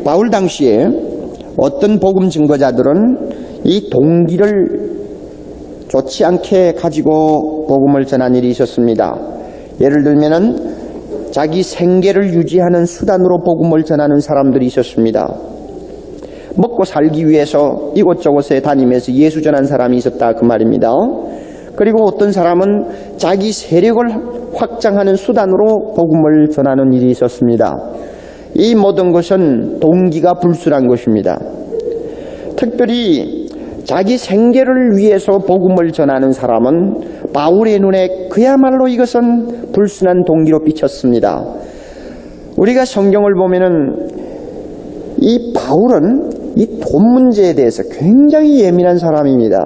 바울 당시에 어떤 복음 증거자들은 이 동기를 좋지 않게 가지고 복음을 전한 일이 있었습니다. 예를 들면은 자기 생계를 유지하는 수단으로 복음을 전하는 사람들이 있었습니다. 먹고 살기 위해서 이곳저곳에 다니면서 예수 전한 사람이 있었다 그 말입니다. 그리고 어떤 사람은 자기 세력을 확장하는 수단으로 복음을 전하는 일이 있었습니다. 이 모든 것은 동기가 불순한 것입니다. 특별히 자기 생계를 위해서 복음을 전하는 사람은 바울의 눈에 그야말로 이것은 불순한 동기로 비쳤습니다. 우리가 성경을 보면은 이 바울은 이 돈 문제에 대해서 굉장히 예민한 사람입니다.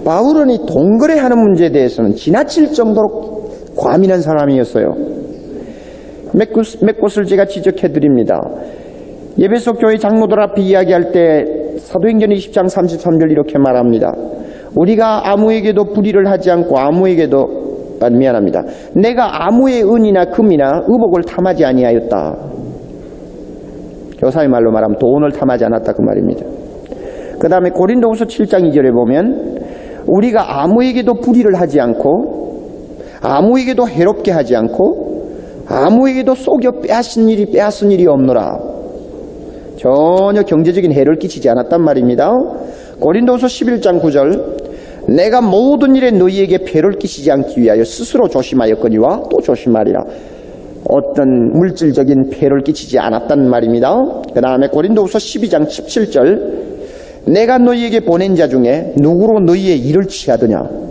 바울은 이 돈 거래하는 문제에 대해서는 지나칠 정도로 과민한 사람이었어요. 몇 곳을 제가 지적해 드립니다. 예배소 교회 장로들 앞에 이야기할 때 사도행전 20장 33절 이렇게 말합니다. 우리가 아무에게도 불의를 하지 않고 미안합니다. 내가 아무의 은이나 금이나 의복을 탐하지 아니하였다. 교사의 말로 말하면 돈을 탐하지 않았다 그 말입니다. 그 다음에 고린도후서 7장 2절에 보면 우리가 아무에게도 불의를 하지 않고 아무에게도 해롭게 하지 않고 아무에게도 속여 빼앗은 일이 없노라. 전혀 경제적인 해를 끼치지 않았단 말입니다. 고린도후서 11장 9절 내가 모든 일에 너희에게 폐를 끼치지 않기 위하여 스스로 조심하였거니와 또 조심하리라. 어떤 물질적인 폐를 끼치지 않았단 말입니다. 그 다음에 고린도후서 12장 17절 내가 너희에게 보낸 자 중에 누구로 너희의 일을 취하더냐.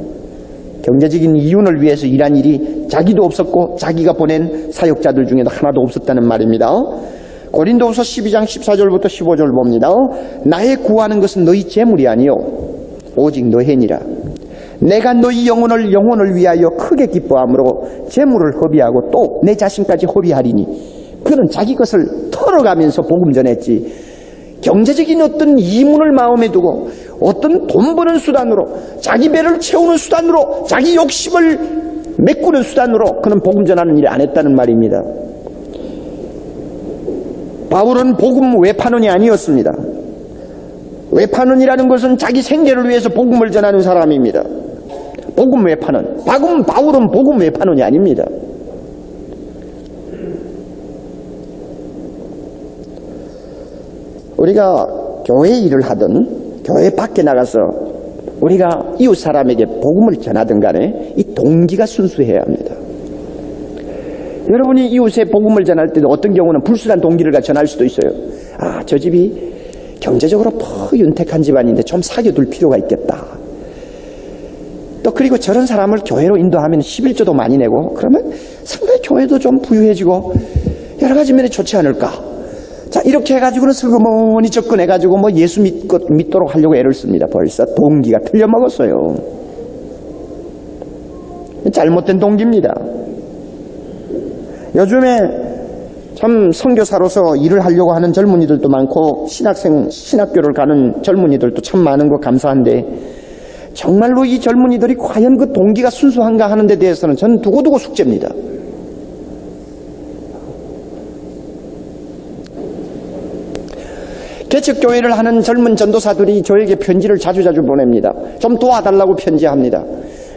경제적인 이윤을 위해서 일한 일이 자기도 없었고 자기가 보낸 사역자들 중에도 하나도 없었다는 말입니다. 고린도후서 12장 14절부터 15절 봅니다. 나의 구하는 것은 너희 재물이 아니요 오직 너희니라. 내가 너희 영혼을 위하여 크게 기뻐함으로 재물을 허비하고 또 내 자신까지 허비하리니. 그는 자기 것을 털어가면서 복음 전했지. 경제적인 어떤 이문을 마음에 두고 어떤 돈 버는 수단으로 자기 배를 채우는 수단으로 자기 욕심을 메꾸는 수단으로 그는 복음 전하는 일을 안 했다는 말입니다. 바울은 복음 외판원이 아니었습니다. 외판원이라는 것은 자기 생계를 위해서 복음을 전하는 사람입니다. 복음 외판원. 바울은 복음 외판원이 아닙니다. 우리가 교회 일을 하든 교회 밖에 나가서 우리가 이웃 사람에게 복음을 전하든 간에 이 동기가 순수해야 합니다. 여러분이 이웃에 복음을 전할 때도 어떤 경우는 불순한 동기를 전할 수도 있어요. 아, 저 집이 경제적으로 더 윤택한 집안인데 좀 사귀어둘 필요가 있겠다. 또 그리고 저런 사람을 교회로 인도하면 11조도 많이 내고 그러면 상당히 교회도 좀 부유해지고 여러 가지 면에 좋지 않을까. 자, 이렇게 해가지고는 슬그머니 접근해가지고 뭐 예수 믿도록 하려고 애를 씁니다. 벌써 동기가 틀려먹었어요. 잘못된 동기입니다. 요즘에 참 선교사로서 일을 하려고 하는 젊은이들도 많고 신학교를 가는 젊은이들도 참 많은 거 감사한데 정말로 이 젊은이들이 과연 그 동기가 순수한가 하는 데 대해서는 저는 두고두고 숙제입니다. 개척교회를 하는 젊은 전도사들이 저에게 편지를 자주 보냅니다. 좀 도와달라고 편지합니다.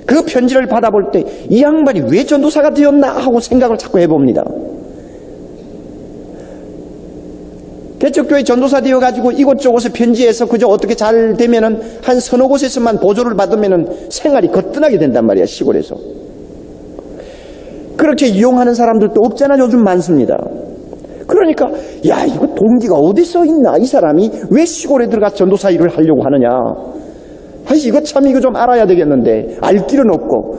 그 편지를 받아볼 때 이 양반이 왜 전도사가 되었나 하고 생각을 자꾸 해봅니다. 개척교회 전도사 되어가지고 이곳저곳에 편지해서 그저 어떻게 잘 되면은 한 서너 곳에서만 보조를 받으면은 생활이 거뜬하게 된단 말이야, 시골에서. 그렇게 이용하는 사람들도 없잖아, 요즘 많습니다. 그러니까, 야, 이거 동기가 어디서 있나? 이 사람이 왜 시골에 들어가서 전도사 일을 하려고 하느냐? 아, 이거 좀 알아야 되겠는데, 알 길은 없고.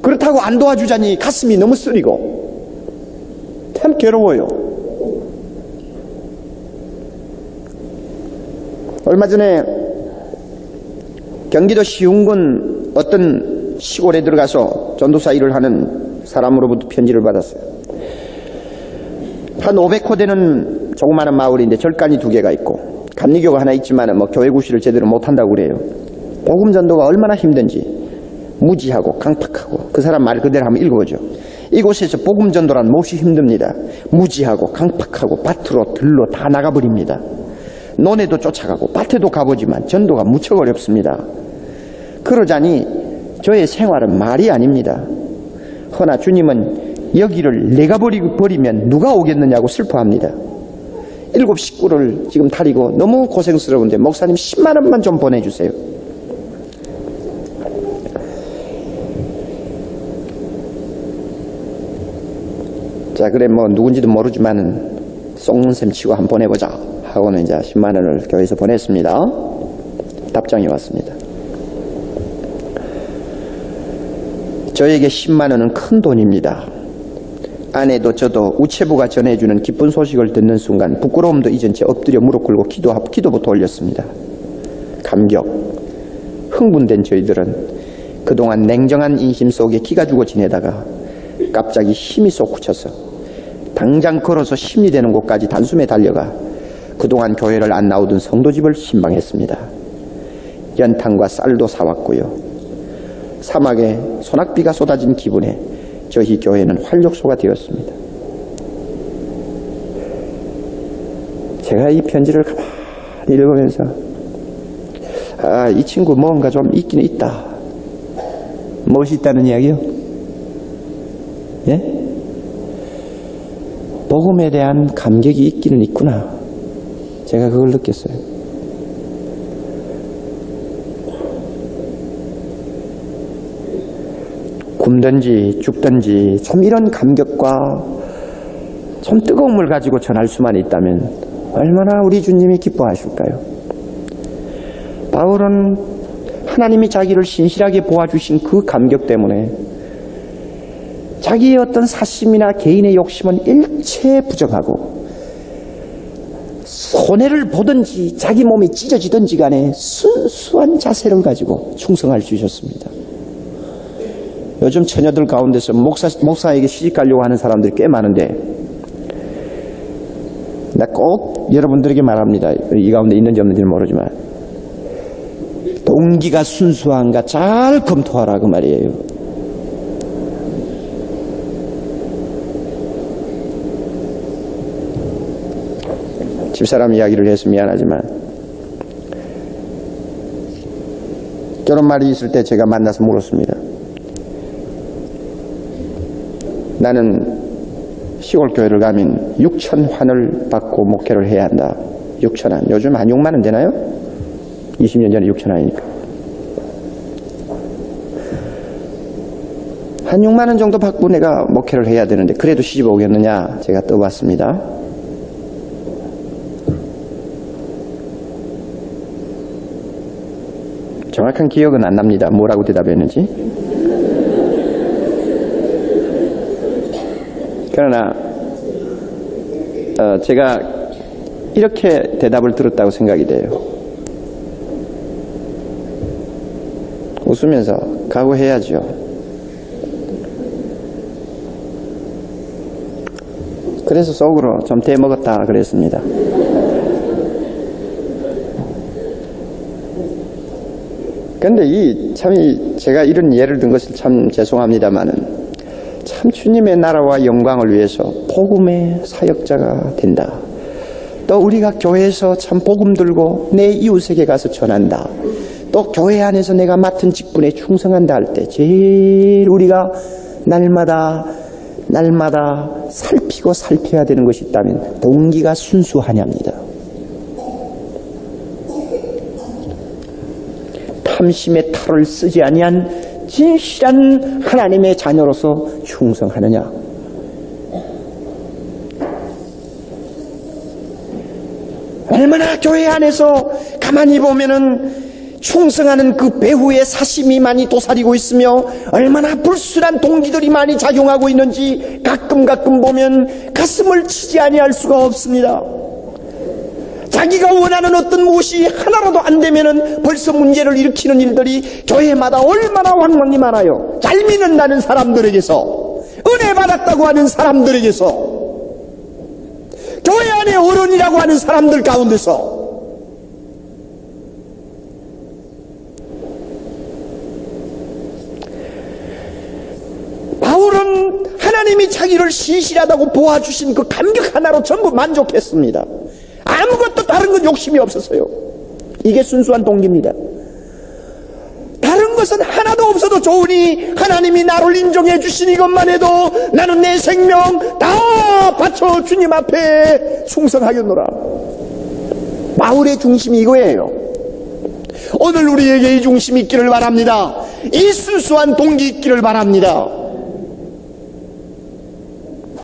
그렇다고 안 도와주자니 가슴이 너무 쓰리고. 참 괴로워요. 얼마 전에 경기도 시흥군 어떤 시골에 들어가서 전도사 일을 하는 사람으로부터 편지를 받았어요. 한 500호 되는 조그마한 마을인데 절간이 2개가 있고 감리교가 하나 있지만 뭐 교회 구실을 제대로 못한다고 그래요. 복음 전도가 얼마나 힘든지 무지하고 강팍하고 그 사람 말 그대로 한번 읽어보죠. 이곳에서 복음 전도란 몹시 힘듭니다. 무지하고 강팍하고 밭으로 들로 다 나가버립니다. 논에도 쫓아가고 밭에도 가보지만 전도가 무척 어렵습니다. 그러자니 저의 생활은 말이 아닙니다. 허나 주님은 여기를 내가 버리면 누가 오겠느냐고 슬퍼합니다. 7 식구를 지금 다리고 너무 고생스러운데 목사님 10만 원만 좀 보내주세요. 자, 그래 뭐 누군지도 모르지만은 썩는 셈 치고 한번 보내보자 하고는 이제 10만 원을 교회에서 보냈습니다. 답장이 왔습니다. 저에게 10만 원은 큰 돈입니다. 아내도 저도 우체부가 전해주는 기쁜 소식을 듣는 순간 부끄러움도 잊은 채 엎드려 무릎 꿇고 기도부터 올렸습니다. 감격, 흥분된 저희들은 그동안 냉정한 인심 속에 기가 죽어 지내다가 갑자기 힘이 솟구쳐서 당장 걸어서 힘이 되는 곳까지 단숨에 달려가 그동안 교회를 안 나오던 성도집을 신방했습니다. 연탄과 쌀도 사왔고요. 사막에 소낙비가 쏟아진 기분에 저희 교회는 활력소가 되었습니다. 제가 이 편지를 가만히 읽으면서 이 친구 뭔가 좀 있기는 있다. 무엇이 있다는 이야기요? 예? 복음에 대한 감격이 있기는 있구나. 제가 그걸 느꼈어요. 굶든지 죽든지 좀 이런 감격과 좀 뜨거움을 가지고 전할 수만 있다면 얼마나 우리 주님이 기뻐하실까요? 바울은 하나님이 자기를 신실하게 보아주신 그 감격 때문에 자기의 어떤 사심이나 개인의 욕심은 일체 부정하고 손해를 보든지 자기 몸이 찢어지든지 간에 순수한 자세를 가지고 충성할 수 있었습니다. 요즘 처녀들 가운데서 목사에게 시집가려고 하는 사람들이 꽤 많은데 나 꼭 여러분들에게 말합니다. 이 가운데 있는지 없는지는 모르지만 동기가 순수한가 잘 검토하라 그 말이에요. 집사람 이야기를 해서 미안하지만 결혼말이 있을 때 제가 만나서 물었습니다. 나는 시골 교회를 가면 6,000환을 받고 목회를 해야 한다. 6,000원. 요즘 한 6만 원 되나요? 20년 전에 6,000원이니까. 한 6만 원 정도 받고 내가 목회를 해야 되는데 그래도 시집 오겠느냐? 제가 떠봤습니다. 정확한 기억은 안 납니다. 뭐라고 대답했는지. 그러나 제가 이렇게 대답을 들었다고 생각이 돼요. 웃으면서 각오해야죠. 그래서 속으로 좀 대먹었다 그랬습니다. 근데 제가 이런 예를 든 것을 참 죄송합니다만은 참 주님의 나라와 영광을 위해서 복음의 사역자가 된다. 또 우리가 교회에서 참 복음 들고 내 이웃에게 가서 전한다. 또 교회 안에서 내가 맡은 직분에 충성한다 할 때 제일 우리가 날마다 살피고 살펴야 되는 것이 있다면 동기가 순수하냐입니다. 탐심의 탈을 쓰지 아니한 진실한 하나님의 자녀로서 충성하느냐. 얼마나 교회 안에서 가만히 보면은 충성하는 그 배후의 사심이 많이 도사리고 있으며 얼마나 불순한 동기들이 많이 작용하고 있는지 가끔 보면 가슴을 치지 아니할 수가 없습니다. 자기가 원하는 어떤 무엇이 하나라도 안 되면은 벌써 문제를 일으키는 일들이 교회마다 얼마나 왕왕이 많아요. 잘 믿는다는 사람들에게서, 은혜 받았다고 하는 사람들에게서, 교회 안에 어른이라고 하는 사람들 가운데서 바울은 하나님의 저를 시시하다고 보아주신 그 감격 하나로 전부 만족했습니다. 아무것도 다른 건 욕심이 없었어요. 이게 순수한 동기입니다. 다른 것은 하나도 없어도 좋으니 하나님이 나를 인정해 주신 이것만 해도 나는 내 생명 다 바쳐 주님 앞에 충성하겠노라. 바울의 중심이 이거예요. 오늘 우리에게 이 중심이 있기를 바랍니다. 이 순수한 동기 있기를 바랍니다.